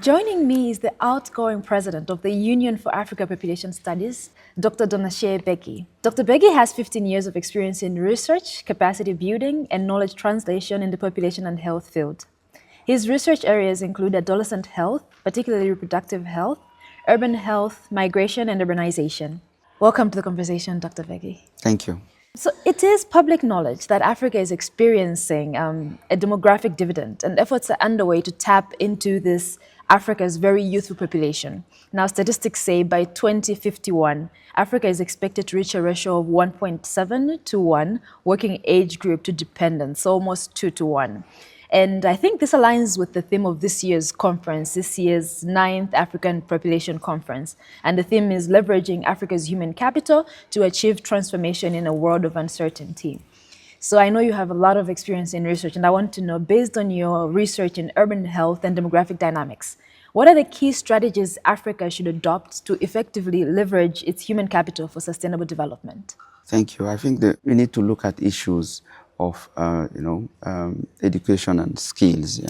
Joining me is the outgoing president of the Union for Africa Population Studies, Dr. Donatien Beguy. Dr. Beguy has 15 years of experience in research, capacity building, and knowledge translation in the population and health field. His research areas include adolescent health, particularly reproductive health, urban health, migration, and urbanization. Welcome to the conversation, Dr. Beguy. Thank you. So it is public knowledge that Africa is experiencing a demographic dividend, and efforts are underway to tap into this Africa's very youthful population. Now, statistics say by 2051, Africa is expected to reach a ratio of 1.7 to 1 working age group to dependents, so almost 2 to 1. And I think this aligns with the theme of this year's conference, this year's 9th African Population Conference. And the theme is leveraging Africa's human capital to achieve transformation in a world of uncertainty. So I know you have a lot of experience in research, and I want to know, based on your research in urban health and demographic dynamics, what are the key strategies Africa should adopt to effectively leverage its human capital for sustainable development? Thank you. I think that we need to look at issues of, education and skills,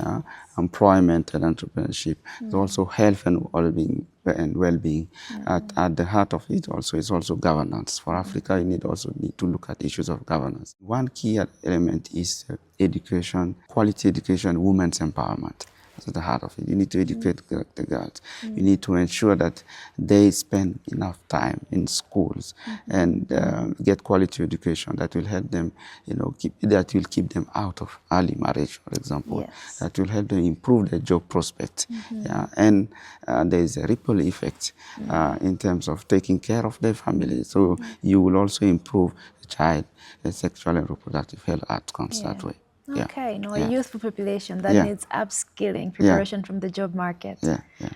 employment and entrepreneurship. There's also health and well-being. At the heart of it also is also governance. For Africa, you need to look at issues of governance. One key element is education, quality education, women's empowerment. That's at the heart of it. You need to educate the girls. You need to ensure that they spend enough time in schools and get quality education that will help them, that will keep them out of early marriage, for example. Yes. That will help them improve their job prospects. And there is a ripple effect in terms of taking care of their family. So you will also improve the child sexual and reproductive health outcomes that way. Okay, a youthful population that needs upskilling, preparation from the job market.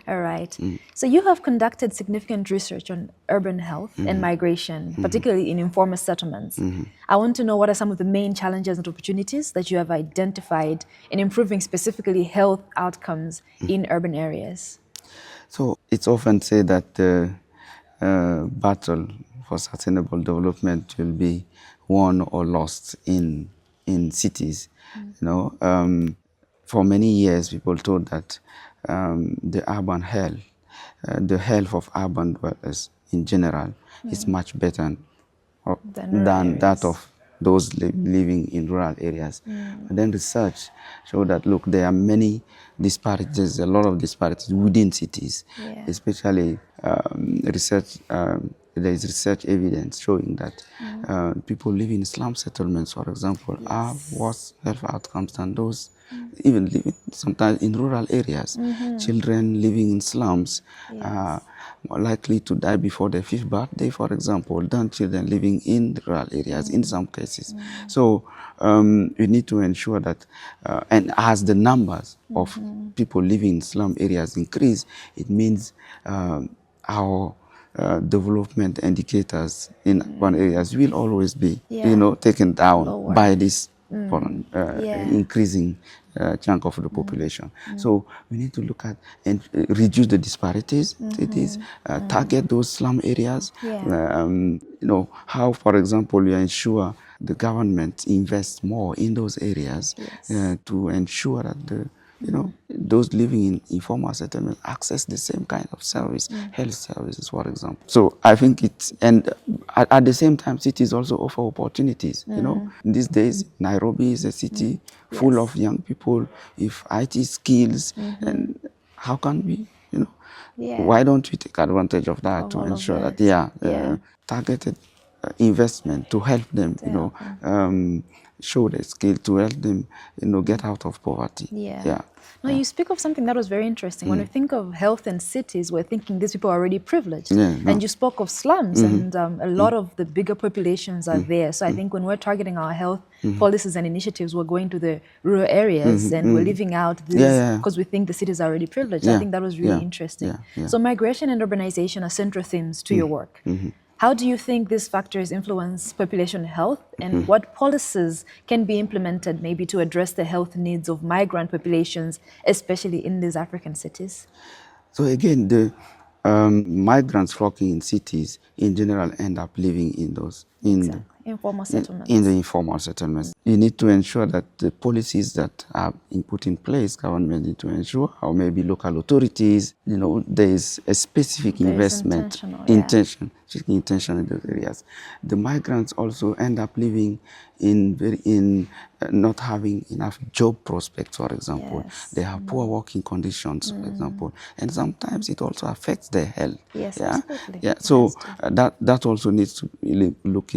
All right. So you have conducted significant research on urban health and migration, particularly in informal settlements. I want to know, what are some of the main challenges and opportunities that you have identified in improving specifically health outcomes in urban areas? So it's often said that the battle for sustainable development will be won or lost in cities. For many years, people thought that the urban health, the health of urban dwellers in general, is much better than that of those living in rural areas. But then research showed that, look, there are many disparities, there's a lot of disparities within cities, especially there is research evidence showing that people living in slum settlements, for example, have worse health outcomes than those even living sometimes in rural areas. Children living in slums are more likely to die before their 5th birthday, for example, than children living in rural areas in some cases. So we need to ensure that, and as the numbers of people living in slum areas increase, it means our development indicators in urban areas will always be, taken down by this increasing chunk of the population. So we need to look at and reduce the disparities. It is target those slum areas. How, for example, you ensure the government invests more in those areas to ensure that those living in informal settlement access the same kind of service, health services, for example. So I think and at the same time, cities also offer opportunities. These days, Nairobi is a city full of young people with IT skills, and how can we, why don't we take advantage of that to ensure that, targeted investment to help them, show their skill, to help them, get out of poverty. Now, you speak of something that was very interesting. When we think of health in cities, we're thinking these people are already privileged. And you spoke of slums, and a lot of the bigger populations are there. So I think when we're targeting our health policies and initiatives, we're going to the rural areas and we're leaving out this because we think the cities are already privileged. I think that was really interesting. So migration and urbanization are central themes to your work. How do you think these factors influence population health, and what policies can be implemented maybe to address the health needs of migrant populations, especially in these African cities? So again, the migrants flocking in cities in general end up living in those Informal in the settlements. informal settlements. You need to ensure that the policies that are put in place, government need to ensure, or maybe local authorities, there is a specific There's investment, intentional, yeah. intention in those areas. The migrants also end up living in not having enough job prospects, for example. Yes. They have poor working conditions, for example, and sometimes it also affects their health. Yes, Yeah, absolutely. yeah. It So has to. that also needs to be looked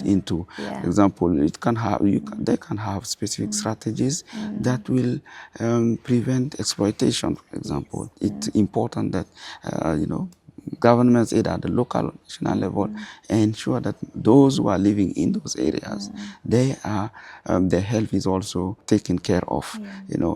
into. Yeah. For example, they can have specific strategies that will prevent exploitation. For example, it's important that governments, either at the local or national level, ensure that those who are living in those areas, their health is also taken care of,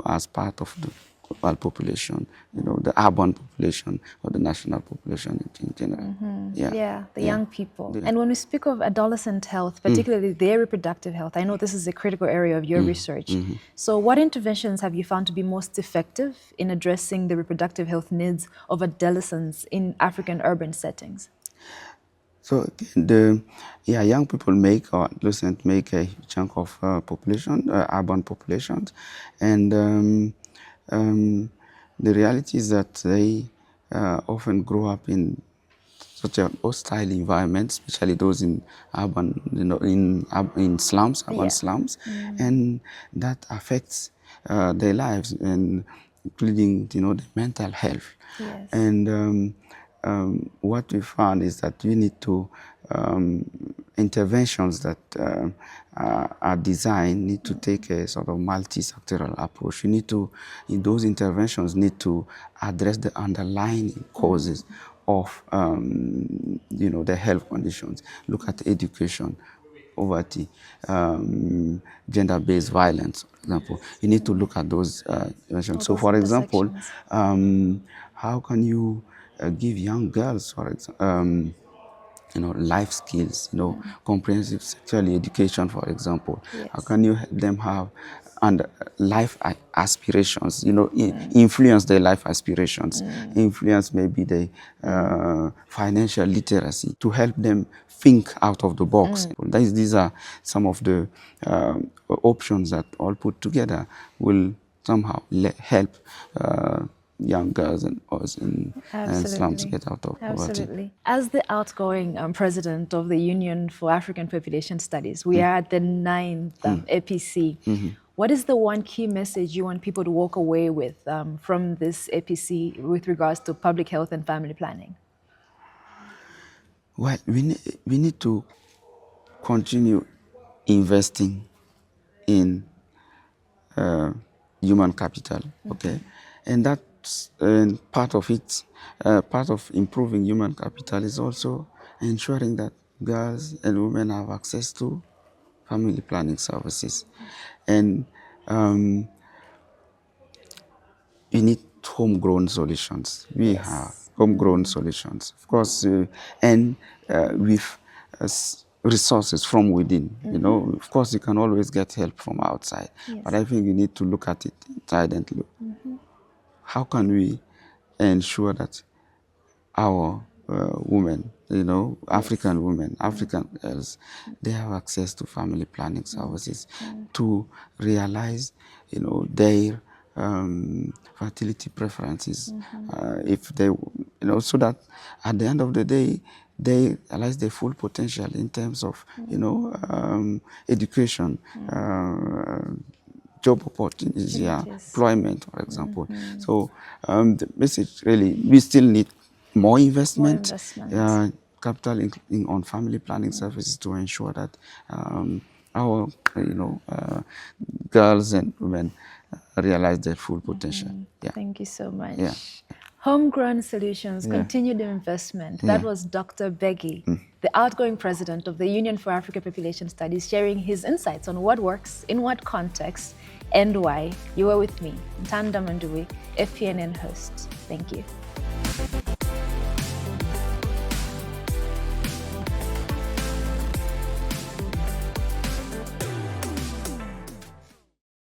as part of the global population, the urban population or the national population in general. Yeah, the yeah. young people. And when we speak of adolescent health, particularly their reproductive health, I know this is a critical area of your research. So what interventions have you found to be most effective in addressing the reproductive health needs of adolescents in African urban settings? So the young people make, or adolescents make, a chunk of population, urban populations, and the reality is that they often grow up in such a hostile environment, especially those in urban, in slums, urban Yeah. slums, and that affects their lives, and including the mental health. Yes. And what we found is that we need to interventions that are designed need to take a sort of multi-sectoral approach. You need to, in those interventions, need to address the underlying causes of the health conditions. Look at education, poverty, gender-based violence, for example. You need to look at those interventions. So, those for example, intersections. how can you give young girls, for example, life skills, comprehensive sexual education, for example. Yes. How can you help them have life aspirations, influence their life aspirations, influence maybe the financial literacy to help them think out of the box. These are some of the options that all put together will somehow help young girls and us and slums get out of poverty. Absolutely. As the outgoing president of the Union for African Population Studies, we are at the 9th APC. What is the one key message you want people to walk away with from this APC with regards to public health and family planning? Well, we need to continue investing in human capital, okay? And that's part of it, part of improving human capital is also ensuring that girls and women have access to family planning services. And we need homegrown solutions. We have homegrown solutions, of course, and with resources from within. Of course, you can always get help from outside, but I think you need to look at it inside and look. How can we ensure that our women, African women, African girls, they have access to family planning services to realize, their fertility preferences, if they, so that at the end of the day, they realize their full potential in terms of, education, job opportunities, employment, for example. So the message really, we still need more investment, capital on family planning services to ensure that our, girls and women realize their full potential. Thank you so much. Yeah. Homegrown solutions, continued investment. That was Dr. Beguy, the outgoing president of the Union for African Population Studies, sharing his insights on what works, in what context, and why. You were with me, Nthanda Manduwe, FPNN host. Thank you.